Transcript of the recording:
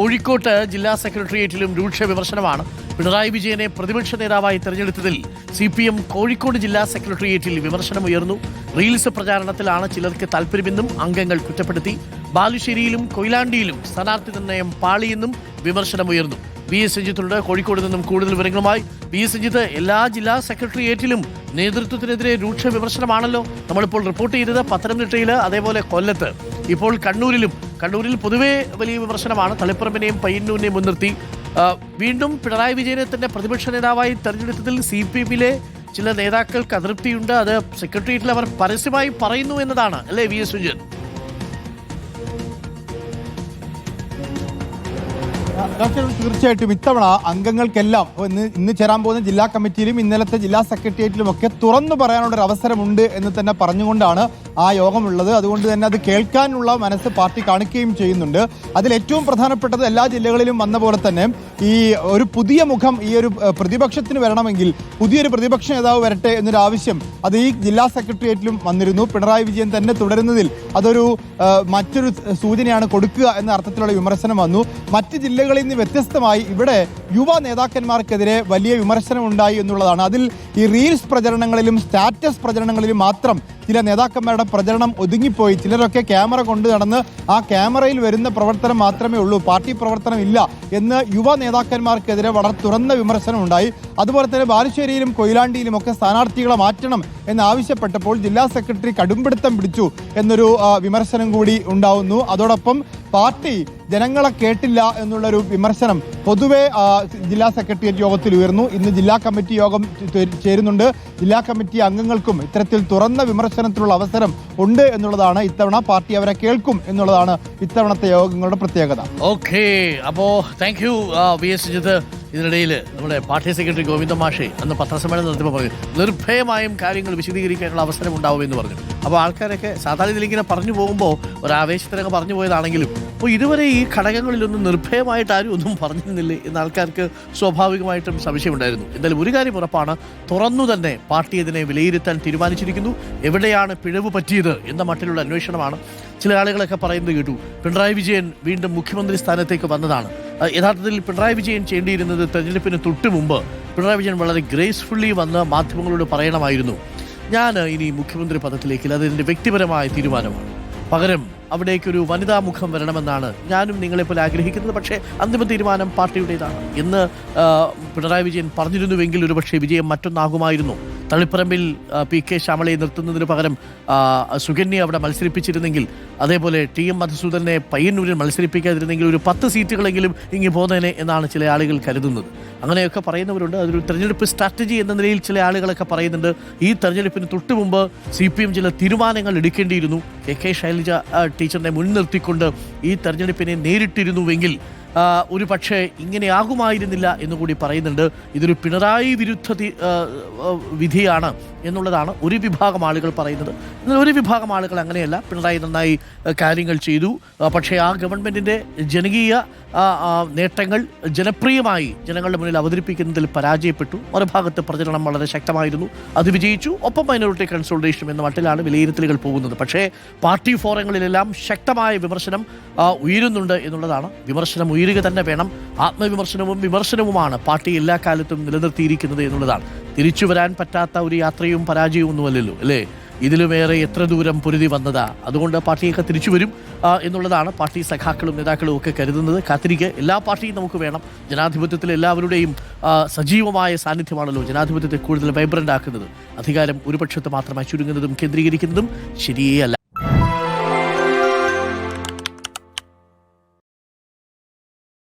കോഴിക്കോട്ട് ജില്ലാ സെക്രട്ടേറിയറ്റിലും രൂക്ഷ വിമർശനമാണ്. പിണറായി വിജയനെ പ്രതിപക്ഷ നേതാവായി തെരഞ്ഞെടുത്തതിൽ CPM കോഴിക്കോട് ജില്ലാ സെക്രട്ടേറിയറ്റിൽ വിമർശനമുയർന്നു. റീൽസ് പ്രചാരണത്തിലാണ് ചിലർക്ക് താൽപര്യമെന്നും അംഗങ്ങൾ കുറ്റപ്പെടുത്തി. ബാലുശ്ശേരിയിലും കൊയിലാണ്ടിയിലും സ്ഥാനാർത്ഥി നിർണയം പാളിയെന്നും വിമർശനമുയർന്നു. VS രഞ്ജിത്തുണ്ട് കോഴിക്കോട് നിന്നും കൂടുതൽ വിവരങ്ങളുമായി. VS രഞ്ജിത്ത്, എല്ലാ ജില്ലാ സെക്രട്ടേറിയറ്റിലും നേതൃത്വത്തിനെതിരെ രൂക്ഷ വിമർശനമാണല്ലോ. നമ്മളിപ്പോൾ റിപ്പോർട്ട് ചെയ്തത് പത്തനംതിട്ടയിൽ, അതേപോലെ കൊല്ലത്ത്, ഇപ്പോൾ കണ്ണൂരിൽ പൊതുവെ വലിയ വിമർശനമാണ്. തളിപ്പറമ്പിനെയും പയ്യന്നൂരിനെയും മുൻനിർത്തി വീണ്ടും പിണറായി വിജയനെ തന്നെ പ്രതിപക്ഷ നേതാവായി തെരഞ്ഞെടുത്തതിൽ CPM-ലെ ചില നേതാക്കൾക്ക് അതൃപ്തിയുണ്ട്. അത് സെക്രട്ടേറിയറ്റിൽ അവർ പരസ്യമായി പറയുന്നു എന്നതാണ്, അല്ലേ VS രഞ്ജിത്ത്? തീർച്ചയായിട്ടും ഇത്തവണ അംഗങ്ങൾക്കെല്ലാം ഇന്ന് ചേരാൻ പോകുന്ന ജില്ലാ കമ്മിറ്റിയിലും ഇന്നലത്തെ ജില്ലാ സെക്രട്ടേറിയറ്റിലും ഒക്കെ തുറന്നു പറയാനുള്ള ഒരു അവസരമുണ്ട് എന്ന് തന്നെ പറഞ്ഞുകൊണ്ടാണ് ആ യോഗമുള്ളത്. അതുകൊണ്ട് തന്നെ അത് കേൾക്കാനുള്ള മനസ്സ് പാർട്ടി കാണിക്കുകയും ചെയ്യുന്നുണ്ട്. അതിൽ ഏറ്റവും പ്രധാനപ്പെട്ടത് എല്ലാ ജില്ലകളിലും വന്ന പോലെ തന്നെ ഈ ഒരു പുതിയ മുഖം ഈ ഒരു പ്രതിപക്ഷത്തിന് വരണമെങ്കിൽ പുതിയൊരു പ്രതിപക്ഷ നേതാവ് വരട്ടെ എന്നൊരു ആവശ്യം അത് ഈ ജില്ലാ സെക്രട്ടേറിയറ്റിലും വന്നിരുന്നു. പിണറായി വിജയൻ തന്നെ തുടരുന്നതിൽ അതൊരു മറ്റൊരു സൂചനയാണ് കൊടുക്കുക എന്ന അർത്ഥത്തിലുള്ള വിമർശനം വന്നു. മറ്റ് ജില്ലകളിൽ നിന്ന് വ്യത്യസ്തമായി ഇവിടെ യുവ നേതാക്കന്മാർക്കെതിരെ വലിയ വിമർശനം ഉണ്ടായി എന്നുള്ളതാണ്. അതിൽ ഈ റീൽസ് പ്രചരണങ്ങളിലും സ്റ്റാറ്റസ് പ്രചരണങ്ങളിലും മാത്രം ചില നേതാക്കന്മാരുടെ പ്രചരണം ഒതുങ്ങിപ്പോയി. ചിലരൊക്കെ ക്യാമറ കൊണ്ടു നടന്ന് ആ ക്യാമറയിൽ വരുന്ന പ്രവർത്തനം മാത്രമേ ഉള്ളൂ, പാർട്ടി പ്രവർത്തനം ഇല്ല എന്ന് യുവ നേതാക്കന്മാർക്കെതിരെ വളരെ തുറന്ന വിമർശനം ഉണ്ടായി. അതുപോലെ തന്നെ ബാലുശ്ശേരിയിലും കൊയിലാണ്ടിയിലും ഒക്കെ സ്ഥാനാർത്ഥികളെ മാറ്റണം എന്നാവശ്യപ്പെട്ടപ്പോൾ ജില്ലാ സെക്രട്ടറി കടുംപിടുത്തം പിടിച്ചു എന്നൊരു വിമർശനം കൂടി ഉണ്ടാവുന്നു. അതോടൊപ്പം പാർട്ടി ജനങ്ങളെ കേട്ടില്ല എന്നുള്ളൊരു വിമർശനം പൊതുവെ ജില്ലാ സെക്രട്ടേറിയറ്റ് യോഗത്തിൽ ഉയർന്നു. ഇന്ന് ജില്ലാ കമ്മിറ്റി യോഗം ചേരുന്നുണ്ട്. ജില്ലാ കമ്മിറ്റി അംഗങ്ങൾക്കും ഇത്തരത്തിൽ തുറന്ന വിമർശനത്തിനുള്ള അവസരം ഉണ്ട് എന്നുള്ളതാണ്. ഇത്തവണ പാർട്ടി അവരെ കേൾക്കും എന്നുള്ളതാണ് ഇത്തവണത്തെ യോഗങ്ങളുടെ പ്രത്യേകത. ഓക്കെ, അപ്പോ താങ്ക് യു VS രഞ്ജിത്ത്. ഇതിനിടയിൽ നമ്മുടെ പാർട്ടി സെക്രട്ടറി ഗോവിന്ദ മാഷെ അന്ന് പത്രസമ്മേളനം നടത്തിയപ്പോൾ പറഞ്ഞു നിർഭയമായും കാര്യങ്ങൾ വിശദീകരിക്കാനുള്ള അവസരം ഉണ്ടാവുമെന്ന് പറഞ്ഞു. അപ്പോൾ ആൾക്കാരൊക്കെ സാധാരണ ഇതിലിങ്ങനെ പറഞ്ഞു പോകുമ്പോൾ ഒരു ആവേശത്തിനൊക്കെ പറഞ്ഞു പോയതാണെങ്കിലും അപ്പോൾ ഇതുവരെ ഈ ഘടകങ്ങളിലൊന്നും നിർഭയമായിട്ട് ആരും ഒന്നും പറഞ്ഞിരുന്നില്ലേ എന്ന് ആൾക്കാർക്ക് സ്വാഭാവികമായിട്ടും സംശയമുണ്ടായിരുന്നു. എന്തായാലും ഒരു കാര്യം ഉറപ്പാണ്, തുറന്നു തന്നെ പാർട്ടി ഇതിനെ വിലയിരുത്താൻ തീരുമാനിച്ചിരിക്കുന്നു. എവിടെയാണ് പിഴവ് പറ്റിയത് എന്ന മട്ടിലുള്ള അന്വേഷണമാണ്. ചില ആളുകളൊക്കെ പറയുന്നത് കേട്ടു, പിണറായി വിജയൻ വീണ്ടും മുഖ്യമന്ത്രി സ്ഥാനത്തേക്ക് വന്നതാണ്. യഥാർത്ഥത്തിൽ പിണറായി വിജയൻ ചെയ്യേണ്ടിയിരുന്നത് തെരഞ്ഞെടുപ്പിന് തൊട്ട് മുമ്പ് പിണറായി വിജയൻ വളരെ ഗ്രേസ്ഫുള്ളി വന്ന് മാധ്യമങ്ങളോട് പറയണമായിരുന്നു, ഞാൻ ഇനി മുഖ്യമന്ത്രി പദത്തിലേക്കില്ല, അതെൻ്റെ വ്യക്തിപരമായ തീരുമാനമാണ്. പകരം അവിടേക്കൊരു വനിതാ മുഖം വരണമെന്നാണ് ഞാനും നിങ്ങളെപ്പോലെ ആഗ്രഹിക്കുന്നത്, പക്ഷേ അന്തിമ തീരുമാനം പാർട്ടിയുടേതാണ് എന്ന് പിണറായി വിജയൻ പറഞ്ഞിരുന്നുവെങ്കിൽ ഒരുപക്ഷെ വിജയം മറ്റൊന്നാകുമായിരുന്നു. തളിപ്പറമ്പിൽ PK ശ്യാമളയെ നിർത്തുന്നതിന് പകരം സുകന്യെ അവിടെ മത്സരിപ്പിച്ചിരുന്നെങ്കിൽ, അതേപോലെ TM മധുസൂദനെ പയ്യന്നൂരിൽ മത്സരിപ്പിക്കാതിരുന്നെങ്കിൽ ഒരു 10 സീറ്റുകളെങ്കിലും ഇങ്ങ് പോകുന്നതിനെ എന്നാണ് ചില ആളുകൾ കരുതുന്നത്. അങ്ങനെയൊക്കെ പറയുന്നവരുണ്ട്. അതൊരു തെരഞ്ഞെടുപ്പ് സ്ട്രാറ്റജി എന്ന നിലയിൽ ചില ആളുകളൊക്കെ പറയുന്നുണ്ട്. ഈ തെരഞ്ഞെടുപ്പിന് തൊട്ട് മുമ്പ് CPM ചില തീരുമാനങ്ങൾ എടുക്കേണ്ടിയിരുന്നു. KK ശൈലജ ടീച്ചറിനെ മുൻനിർത്തിക്കൊണ്ട് ഈ തെരഞ്ഞെടുപ്പിനെ നേരിട്ടിരുന്നുവെങ്കിൽ ഒരു പക്ഷേ ഇങ്ങനെയാകുമായിരുന്നില്ല എന്നുകൂടി പറയുന്നുണ്ട്. ഇതൊരു പിണറായി വിരുദ്ധ വിധിയാണ് എന്നുള്ളതാണ് ഒരു വിഭാഗം ആളുകൾ പറയുന്നത്. എന്നാൽ ഒരു വിഭാഗം ആളുകൾ അങ്ങനെയല്ല, പിണറായി നന്നായി കാര്യങ്ങൾ ചെയ്തു, പക്ഷേ ആ ഗവൺമെൻറ്റിൻ്റെ ജനകീയ നേട്ടങ്ങൾ ജനപ്രിയമായി ജനങ്ങളുടെ മുന്നിൽ അവതരിപ്പിക്കുന്നതിൽ പരാജയപ്പെട്ടു. മറുഭാഗത്ത് പ്രചരണം വളരെ ശക്തമായിരുന്നു, അത് വിജയിച്ചു. ഒപ്പം മൈനോറിറ്റി കൺസോൾട്ടേഷൻ എന്ന മട്ടിലാണ് വിലയിരുത്തലുകൾ പോകുന്നത്. പക്ഷേ പാർട്ടി ഫോറങ്ങളിലെല്ലാം ശക്തമായ വിമർശനം ഉയരുന്നുണ്ട് എന്നുള്ളതാണ്. വിമർശനം ഉയരുക തന്നെ വേണം. ആത്മവിമർശനവും വിമർശനവുമാണ് പാർട്ടി എല്ലാ കാലത്തും നിലനിർത്തിയിരിക്കുന്നത് എന്നുള്ളതാണ്. തിരിച്ചു വരാൻ പറ്റാത്ത ഒരു യാത്രയും പരാജയവും ഒന്നുമല്ലല്ലോ, അല്ലേ? ഇതിലുമേറെ എത്ര ദൂരം പൊരുതി വന്നതാ. അതുകൊണ്ട് പാർട്ടിയൊക്കെ തിരിച്ചു വരും എന്നുള്ളതാണ് പാർട്ടി സഖാക്കളും നേതാക്കളും ഒക്കെ കരുതുന്നത്. കാത്തിരിക്കുക. എല്ലാ പാർട്ടിയും നമുക്ക് വേണം. ജനാധിപത്യത്തിൽ എല്ലാവരുടെയും സജീവമായ സാന്നിധ്യമാണല്ലോ ജനാധിപത്യത്തെ കൂടുതൽ വൈബ്രൻ്റ് ആക്കുന്നത്. അധികാരം ഒരു പക്ഷത്ത് മാത്രമായി ചുരുങ്ങുന്നതും കേന്ദ്രീകരിക്കുന്നതും ശരിയേ അല്ല.